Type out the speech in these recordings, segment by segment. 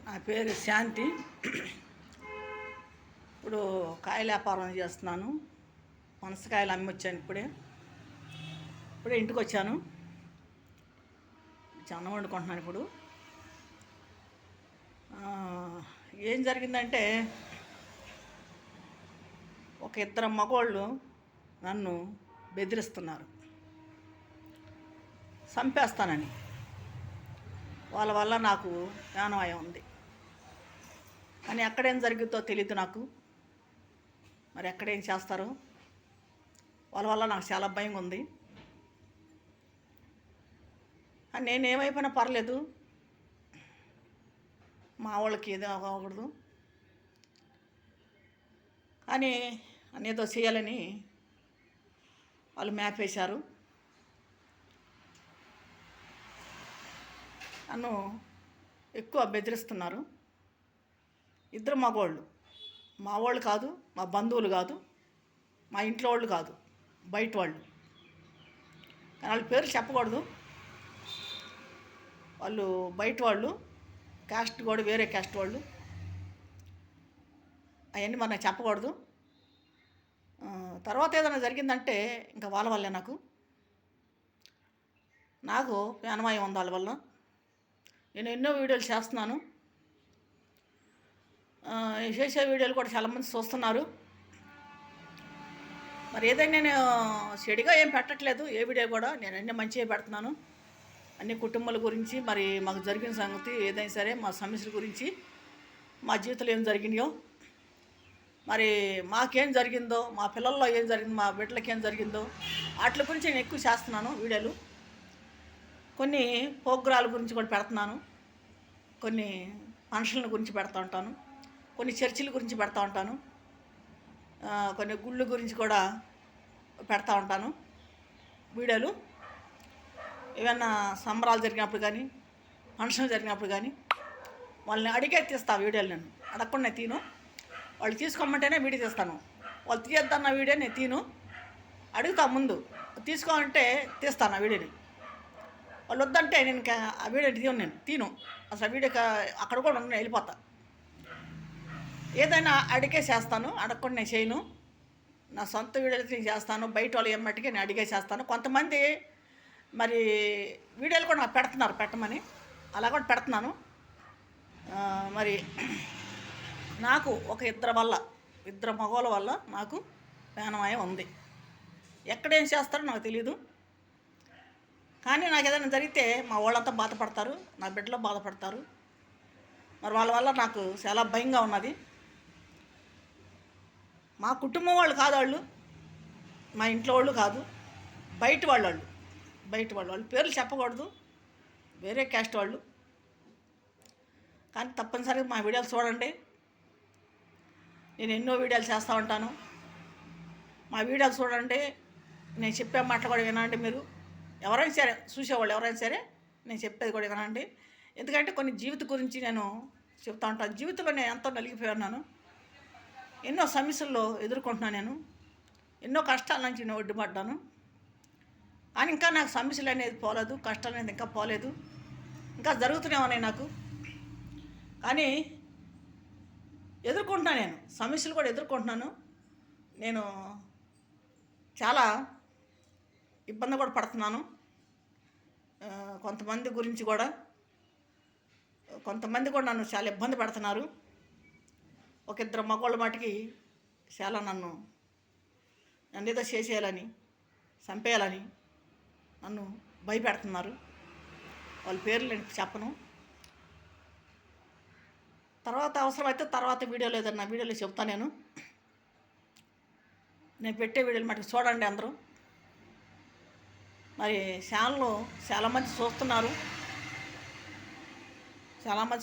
నా పేరు శాంతి. ఇప్పుడు కాయల వ్యాపారం చేస్తున్నాను. పనసకాయలు అమ్మి వచ్చాను. ఇప్పుడే ఇంటికి వచ్చాను. అన్నం వండుకుంటున్నాను. ఇప్పుడు ఏం జరిగిందంటే, ఒక ఇద్దరు మగవాళ్ళు నన్ను బెదిరిస్తున్నారు, చంపేస్తానని. వాళ్ళ వల్ల నాకు ప్రాణాపాయం ఉంది. కానీ ఎక్కడేం జరిగిద్దో తెలీదు నాకు. మరి ఎక్కడేం చేస్తారో వాళ్ళ వల్ల నాకు చాలా భయంగా ఉంది. నేనేమైపోయినా పర్లేదు, మా వాళ్ళకి ఏదో అవ్వకూడదు. కానీ అనేదో చేయాలని వాళ్ళు మ్యాప్ వేశారు. నన్ను ఎక్కువ బెదిరిస్తున్నారు. ఇద్దరు మగవాళ్ళు, మా వాళ్ళు కాదు, మా బంధువులు కాదు, మా ఇంట్లో వాళ్ళు కాదు, బయట వాళ్ళు. కానీ వాళ్ళ పేరు చెప్పకూడదు. వాళ్ళు బయట వాళ్ళు, క్యాస్ట్ కూడా వేరే క్యాస్ట్ వాళ్ళు. అవన్నీ మనకు చెప్పకూడదు. తర్వాత ఏదైనా జరిగిందంటే ఇంకా వాళ్ళ వల్లే. నాకు ప్రాణాపాయం ఉంది వాళ్ళ వల్ల. నేను ఎన్నో వీడియోలు చేస్తున్నాను. చేసే వీడియోలు కూడా చాలామంది చూస్తున్నారు. మరి ఏదైనా నేను చెడుగా ఏం పెట్టట్లేదు. ఏ వీడియో కూడా నేను అన్నీ మంచిగా పెడుతున్నాను. అన్ని కుటుంబాల గురించి, మరి మాకు జరిగిన సంగతి ఏదైనా సరే, మా సమస్యల గురించి, మా జీవితంలో ఏం జరిగినాయో, మరి మాకేం జరిగిందో, మా పిల్లల్లో ఏం జరిగిందో, మా బిడ్డలకి ఏం జరిగిందో వాటి గురించి నేను ఎక్కువ చేస్తున్నాను వీడియోలు. కొన్ని ప్రోగ్రాల గురించి కూడా పెడుతున్నాను. కొన్ని ఫంక్షన్ల గురించి పెడతా ఉంటాను. కొన్ని చర్చిల గురించి పెడతా ఉంటాను. కొన్ని గుళ్ళు గురించి కూడా పెడతా ఉంటాను వీడియోలు. ఏమన్నా సంబరాలు జరిగినప్పుడు కానీ, ఫంక్షన్లు జరిగినప్పుడు కానీ వాళ్ళని అడిగే తీస్తా వీడియోలు. నేను అడగకుండా నేను తీను. వాళ్ళు తీసుకోమంటేనే వీడియో తీస్తాను. వాళ్ళు తీయొద్దన్న వీడియో నేను తీను. అడుగుతా ముందు, తీసుకోవాలంటే తీస్తాను ఆ వీడియోని. వాళ్ళు వద్దంటే నేను ఆ వీడియో తీను. అసలు ఆ వీడియో అక్కడ కూడా ఉన్న వెళ్ళిపోతా. ఏదైనా అడిగే చేస్తాను, అడగకుండా నేను చేయను. నా సొంత వీడియోలు నేను చేస్తాను. బయట వాళ్ళు ఏమట్టుగా నేను అడిగే చేస్తాను. కొంతమంది మరి వీడియోలు కూడా నాకు పెడుతున్నారు పెట్టమని, అలా కూడా పెడుతున్నాను. మరి నాకు ఒక ఇద్దరు మగవాళ్ళ వల్ల నాకు ప్రాణాపాయం ఉంది. ఎక్కడేం చేస్తారో నాకు తెలీదు. కానీ నాకు ఏదైనా జరిగితే మా వాళ్ళంతా బాధపడతారు, నా బిడ్డలో బాధపడతారు. మరి వాళ్ళ వల్ల నాకు చాలా భయంగా ఉన్నది. మా కుటుంబం వాళ్ళు కాదు, వాళ్ళు మా ఇంట్లో వాళ్ళు కాదు, బయట వాళ్ళు పేర్లు చెప్పకూడదు, వేరే క్యాస్ట్ వాళ్ళు. కానీ తప్పనిసరిగా మా వీడియోలు చూడండి. నేను ఎన్నో వీడియోలు చేస్తూ ఉంటాను. మా వీడియోలు చూడండి. నేను చెప్పే మాటలు కూడా వినండి. మీరు ఎవరైనా సరే, చూసేవాళ్ళు ఎవరైనా సరే నేను చెప్పేది కూడా వినండి. ఎందుకంటే కొన్ని జీవితం గురించి నేను చెప్తా ఉంటాను. జీవితంలో నేను ఎంతో నలిగిపోయి ఉన్నాను. ఎన్నో సమస్యల్లో ఎదుర్కొంటున్నాను. నేను ఎన్నో కష్టాల నుంచి నేను ఒడ్డుపడ్డాను. కానీ ఇంకా నాకు సమస్యలు అనేది పోలేదు, కష్టాలు అనేది ఇంకా పోలేదు, ఇంకా జరుగుతూనే ఉన్నాయి నాకు. కానీ ఎదుర్కొంటున్నాను, నేను సమస్యలు కూడా ఎదుర్కొంటున్నాను. నేను చాలా ఇబ్బంది కూడా పడుతున్నాను. కొంతమంది కూడా నన్ను చాలా ఇబ్బంది పెడుతున్నారు. ఒక ఇద్దరు మగవాళ్ళ మాటికి చాలా నన్ను ఏదో చేసేయాలని, చంపేయాలని నన్ను భయపెడుతున్నారు. వాళ్ళ పేర్లు నేను చెప్పను. తర్వాత అవసరమైతే తర్వాత వీడియోలో ఏదన్నా వీడియోలో చెప్తాను. నేను పెట్టే వీడియోలు మటుకు చూడండి అందరూ. మరి ఛానల్ చాలామంది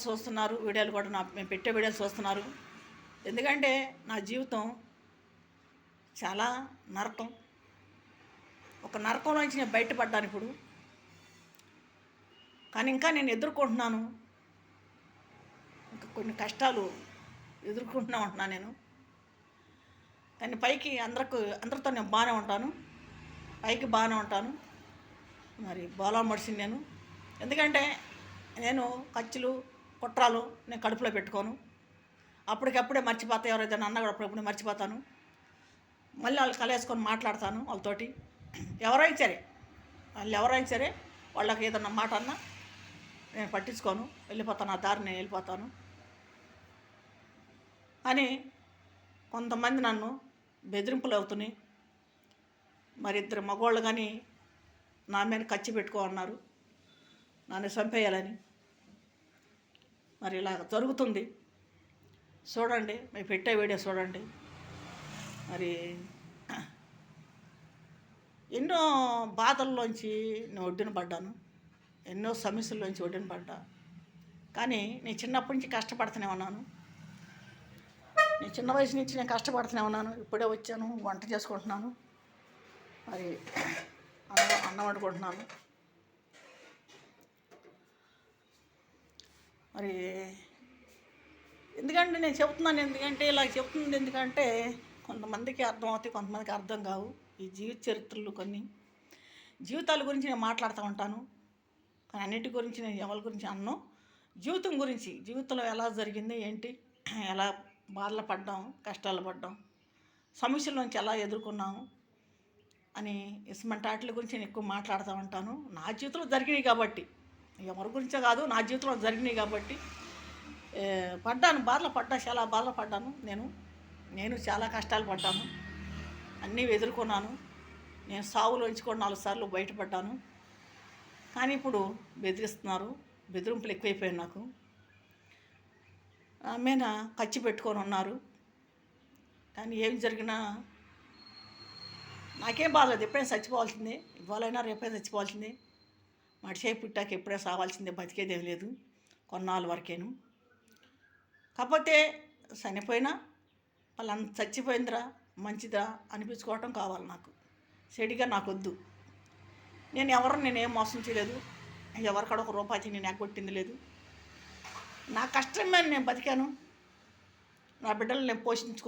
చూస్తున్నారు. వీడియోలు కూడా మేము పెట్టే వీడియోలు చూస్తున్నారు. ఎందుకంటే నా జీవితం చాలా నరకం. ఒక నరకంలో నుంచి నేను బయటపడ్డాను ఇప్పుడు. కానీ ఇంకా నేను ఎదుర్కొంటున్నాను. ఇంకా కొన్ని కష్టాలు ఎదుర్కొంటున్నా ఉంటున్నాను నేను. కానీ పైకి అందరితో నేను బాగానే ఉంటాను. మరి బాగా మడిసింది నేను. ఎందుకంటే నేను ఖర్చులు కుట్రాలు నేను కడుపులో పెట్టుకోను. అప్పటికప్పుడే మర్చిపోతా, ఎవరైనా అన్నా కూడా అప్పుడప్పుడు మర్చిపోతాను. మళ్ళీ వాళ్ళు కలేసుకొని మాట్లాడతాను వాళ్ళతోటి. ఎవరైనా సరే, వాళ్ళు ఎవరైనా సరే, వాళ్ళకి ఏదన్నా మాట అన్నా నేను పట్టించుకోను, వెళ్ళిపోతాను, ఆ దారి నేను వెళ్ళిపోతాను. అని కొంతమంది నన్ను బెదిరింపులు అవుతున్నాయి. మరి ఇద్దరు మగవాళ్ళు కానీ నా మీద కచ్చి పెట్టుకో అన్నారు, నన్ను చంపేయాలని. మరి ఇలా జరుగుతుంది. చూడండి, మేము పెట్టే వీడియో చూడండి. మరి ఎన్నో బాధల్లోంచి నేను ఒడ్డున పడ్డాను, ఎన్నో సమస్యల్లోంచి ఒడ్డున పడ్డా. కానీ నేను చిన్నప్పటి నుంచి కష్టపడుతూనే ఉన్నాను. నేను చిన్న వయసు నుంచి నేను కష్టపడుతూనే ఉన్నాను. ఇప్పుడే వచ్చాను, వంట చేసుకుంటున్నాను, మరి అన్నం వండుకుంటున్నాను. మరి ఎందుకంటే నేను చెబుతున్నాను, ఎందుకంటే ఇలా చెప్తుంది ఎందుకంటే కొంతమందికి అర్థం అవుతాయి, కొంతమందికి అర్థం కావు. ఈ జీవిత చరిత్రలు కొన్ని జీవితాల గురించి నేను మాట్లాడుతూ ఉంటాను. కానీ అన్నిటి గురించి నేను ఎవరి గురించి అన్నో, జీవితం గురించి, జీవితంలో ఎలా జరిగింది ఏంటి, ఎలా బాధలు పడ్డాం, కష్టాలు పడ్డాం, సమస్యల నుంచి ఎలా ఎదుర్కొన్నాము అని ఇటువంటి వాటి గురించి నేను ఎక్కువ మాట్లాడుతూ ఉంటాను. నా జీవితంలో జరిగినాయి కాబట్టి, ఎవరి గురించో కాదు, నా జీవితంలో జరిగినాయి కాబట్టి పడ్డాను, బాధలు పడ్డా, చాలా బాధలు పడ్డాను. నేను చాలా కష్టాలు పడ్డాను, అన్నీ ఎదుర్కొన్నాను. నేను సావులోంచి కూడా 4 సార్లు బయటపడ్డాను. కానీ ఇప్పుడు బెదిరిస్తున్నారు, బెదిరింపులు ఎక్కువైపోయాయి నాకు. మీద ఖర్చు పెట్టుకొని ఉన్నారు. కానీ ఏం జరిగినా నాకేం బాధలేదు. ఎప్పుడైనా చచ్చిపోవాల్సిందే, ఇవ్వాలైనా రేపైనా చచ్చిపోవాల్సిందే. మడిచే పుట్టాక ఎప్పుడైనా సావాల్సిందే, బతికేదేం లేదు కొన్నాళ్ళ వరకేను. కాకపోతే చనిపోయినా వాళ్ళంత చచ్చిపోయిందిరా మంచిదా అనిపించుకోవటం కావాలి నాకు. చెడిగా నాకొద్దు. నేనేం మోసం చేయలేదు, ఎవరికాడ ఒక రూపాయి నేను ఎగ్గొట్టింది లేదు. నా కష్టం మీద నేను బతికాను, నా బిడ్డలు నేను పోషించుకో